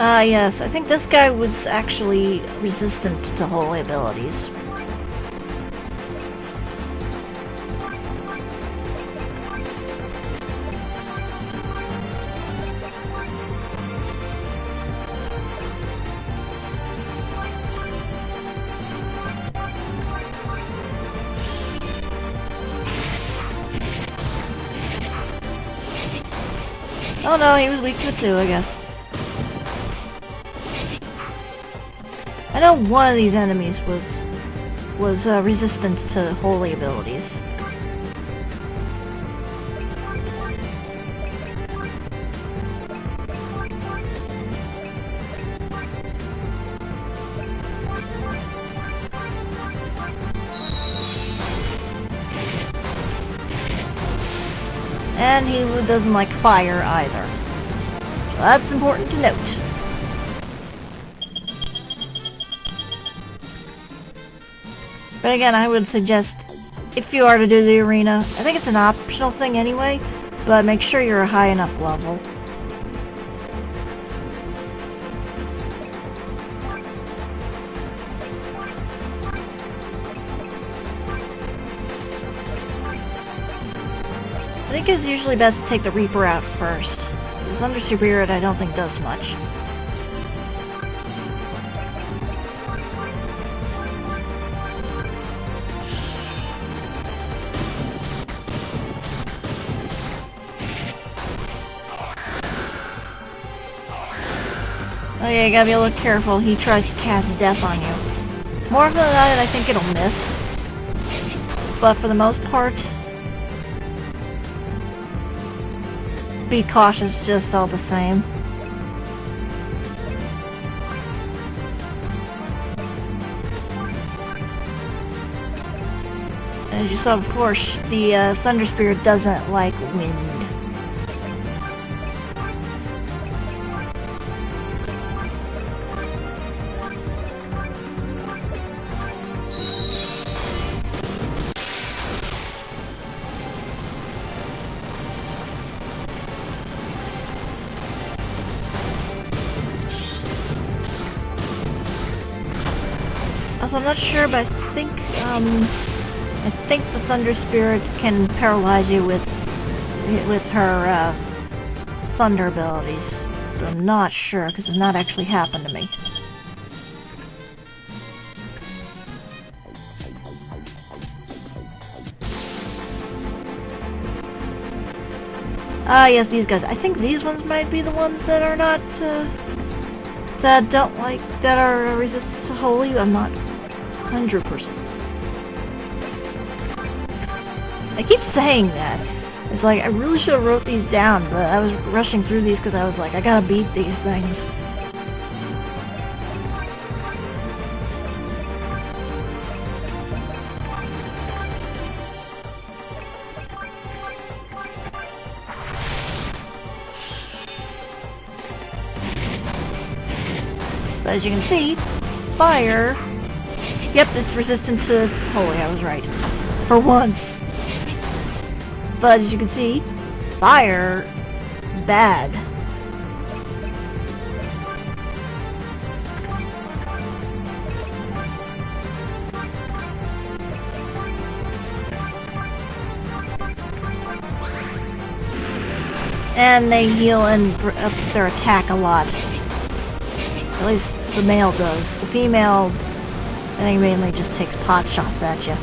Yes, I think this guy was actually resistant to holy abilities. Oh no, he was weak to it too, I guess. I know one of these enemies was resistant to holy abilities. And he doesn't like fire either. So that's important to note. But again, I would suggest, if you are to do the arena, I think it's an optional thing anyway, but make sure you're a high enough level. I think it's usually best to take the Reaper out first. The Thunder Spirit I don't think does much. Oh yeah, you gotta be a little careful. He tries to cast death on you. More often than not, I think it'll miss. But for the most part, be cautious just all the same. And as you saw before, the Thunder Spirit doesn't like wind. Also, I'm not sure, but I think the Thunder Spirit can paralyze you with her thunder abilities. But I'm not sure because it's not actually happened to me. Ah, yes, these guys. I think these ones might be the ones that are not that are resistant to holy. I'm not 100%. I keep saying that. It's like, I really should have wrote these down, but I was rushing through these because I was like, I gotta beat these things. But as you can see, fire... Yep, it's resistant to holy, I was right. For once. But as you can see, fire... bad. And they heal and ups their attack a lot. At least the male does. The female, I think, mainly just takes pot shots at you.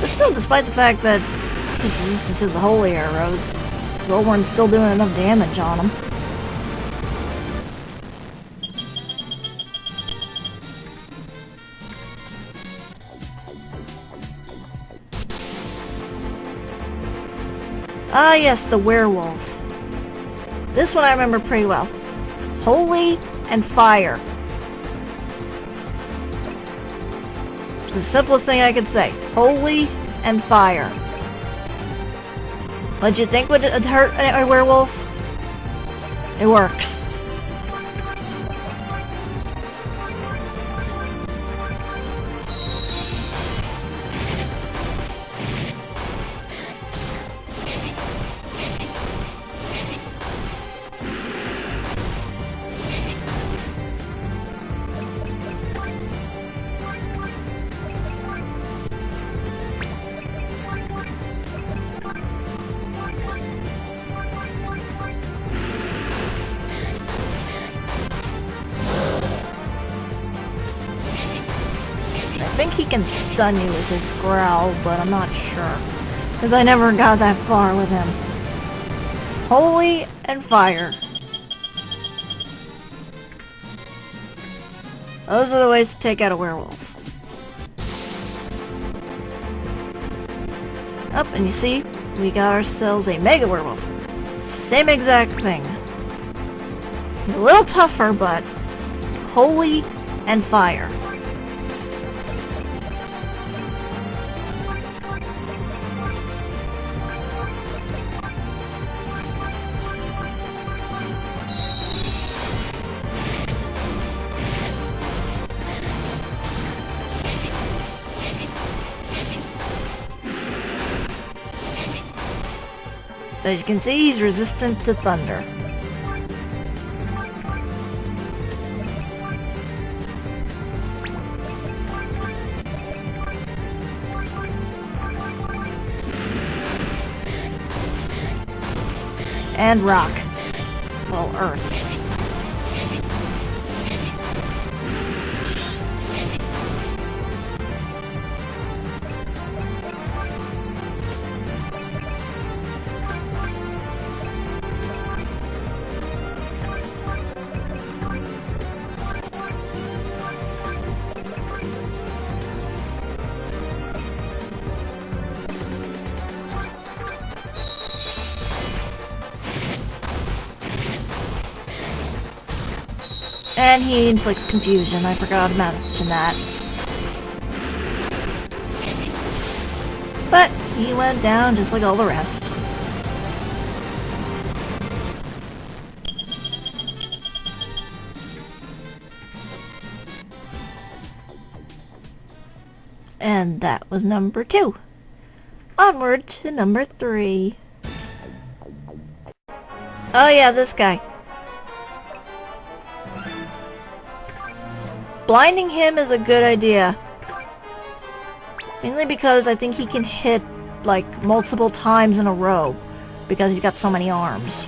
But still, despite the fact that he's resistant to the holy arrows, Zolwarn's still doing enough damage on him. Ah yes, the werewolf. This one I remember pretty well. Holy and fire. It's the simplest thing I could say. Holy and fire. What'd you think would hurt a werewolf? It works. I think he can stun you with his growl, but I'm not sure. Because I never got that far with him. Holy and fire. Those are the ways to take out a werewolf. Up, and you see, we got ourselves a mega werewolf. Same exact thing. He's a little tougher, but holy and fire. As you can see, he's resistant to thunder. And rock. Well, earth. And he inflicts confusion. I forgot to mention that. But he went down just like all the rest. And that was number 2. Onward to number 3. Oh yeah, this guy. Blinding him is a good idea. Mainly because I think he can hit, like, multiple times in a row. Because he's got so many arms.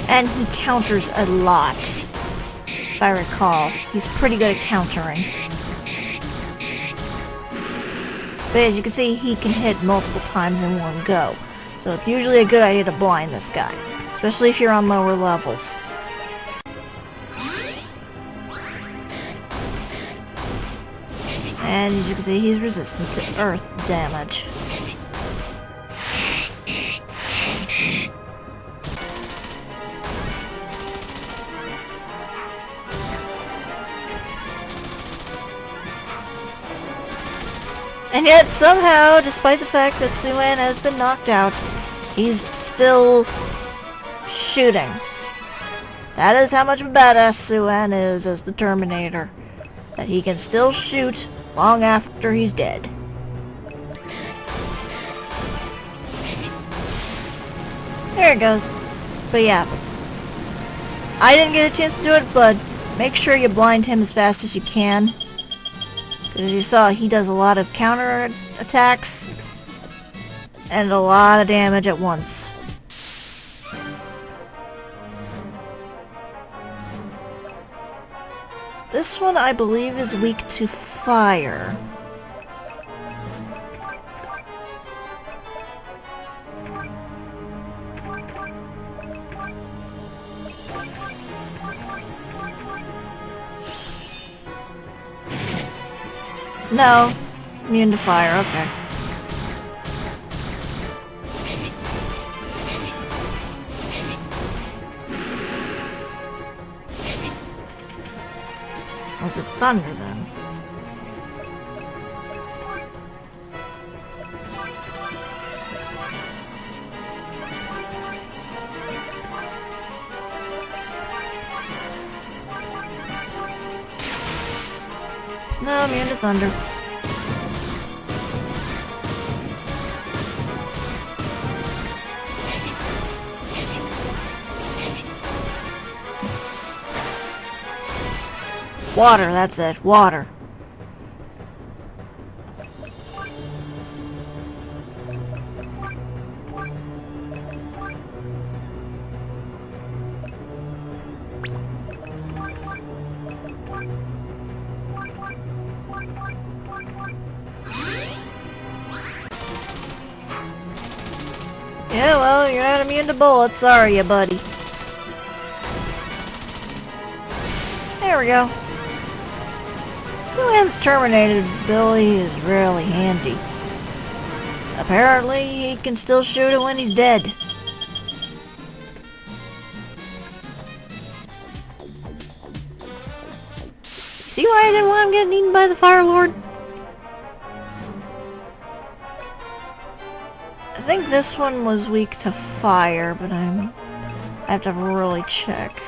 And he counters a lot. If I recall. He's pretty good at countering. But as you can see, he can hit multiple times in one go. So it's usually a good idea to blind this guy. Especially if you're on lower levels. And as you can see, he's resistant to earth damage. And yet, somehow, despite the fact that Suan has been knocked out, he's still shooting. That is how much of a badass Suan is as the Terminator. That he can still shoot long after he's dead. There it goes. But yeah. I didn't get a chance to do it, but make sure you blind him as fast as you can. As you saw, he does a lot of counter attacks and a lot of damage at once. This one, I believe, is weak to fire. No, immune to fire, okay. Was it thunder then? No, I'm into thunder. Water, that's it. Water. Yeah, well, you're not immune to bullets, are you, buddy? There we go. Suan's terminated ability is really handy. Apparently, he can still shoot it when he's dead. See why I didn't want him getting eaten by the Fire Lord? I think this one was weak to fire, but I have to really check.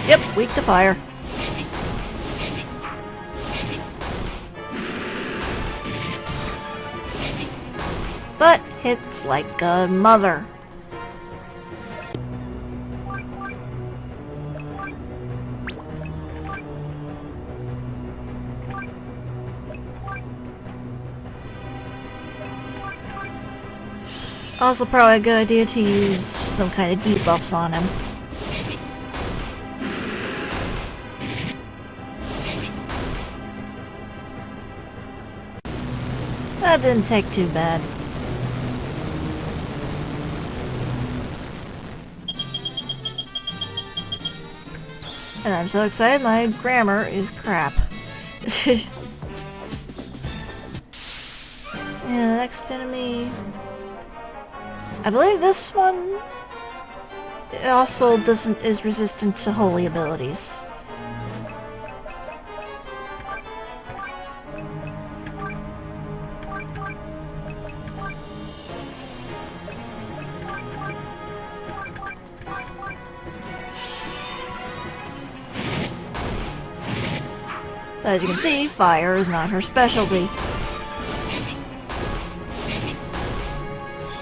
Yep, weak to fire. But hits like a mother. Also probably a good idea to use some kind of debuffs on him. That didn't take too bad. And I'm so excited, my grammar is crap. And the next enemy... I believe this one also is resistant to holy abilities. But as you can see, fire is not her specialty.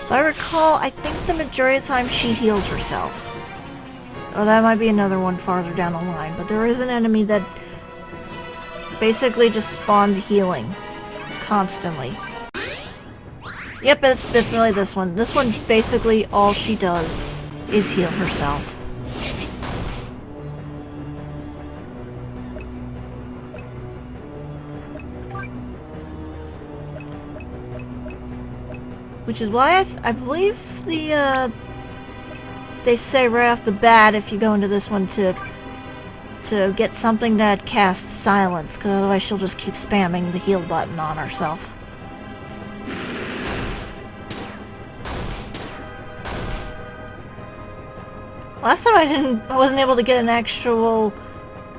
If I recall, I think the majority of the time she heals herself. Or that might be another one farther down the line, but there is an enemy that basically just spawned healing constantly. Yep, it's definitely this one. This one, basically, all she does is heal herself. Which is why I believe they say right off the bat if you go into this one to get something that casts silence, because otherwise she'll just keep spamming the heal button on herself. Last time I wasn't able to get an actual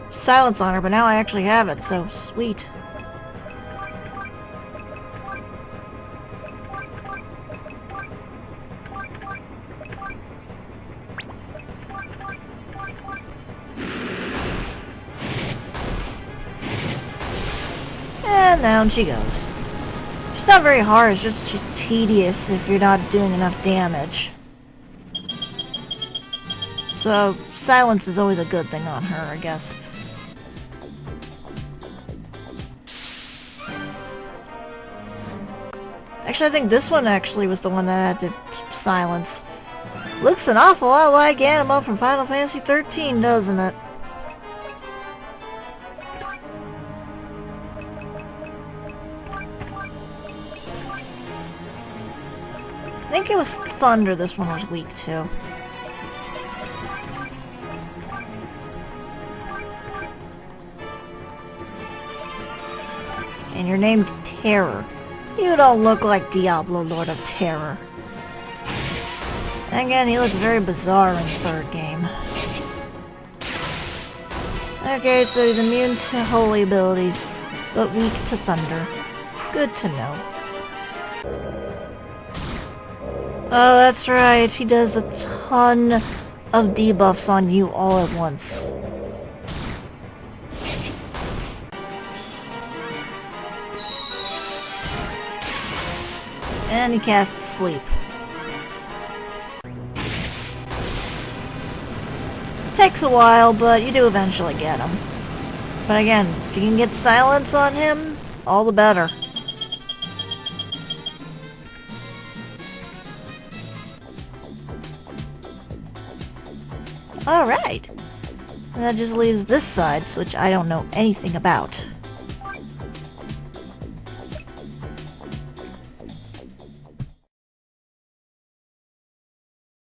silence on her, but now I actually have it, so sweet. And down she goes. She's not very hard, it's just she's tedious if you're not doing enough damage. So, silence is always a good thing on her, I guess. Actually, I think this one actually was the one that had to silence. Looks an awful lot like Anima from Final Fantasy 13, doesn't it? I think it was Thunder this one was weak to. And you're named Terror. You don't look like Diablo, Lord of Terror. Again, he looks very bizarre in the third game. Okay, so he's immune to holy abilities, but weak to thunder. Good to know. Oh, that's right, he does a ton of debuffs on you all at once. And he casts Sleep. Takes a while, but you do eventually get him. But again, if you can get silence on him, all the better. Alright. And that just leaves this side, which I don't know anything about.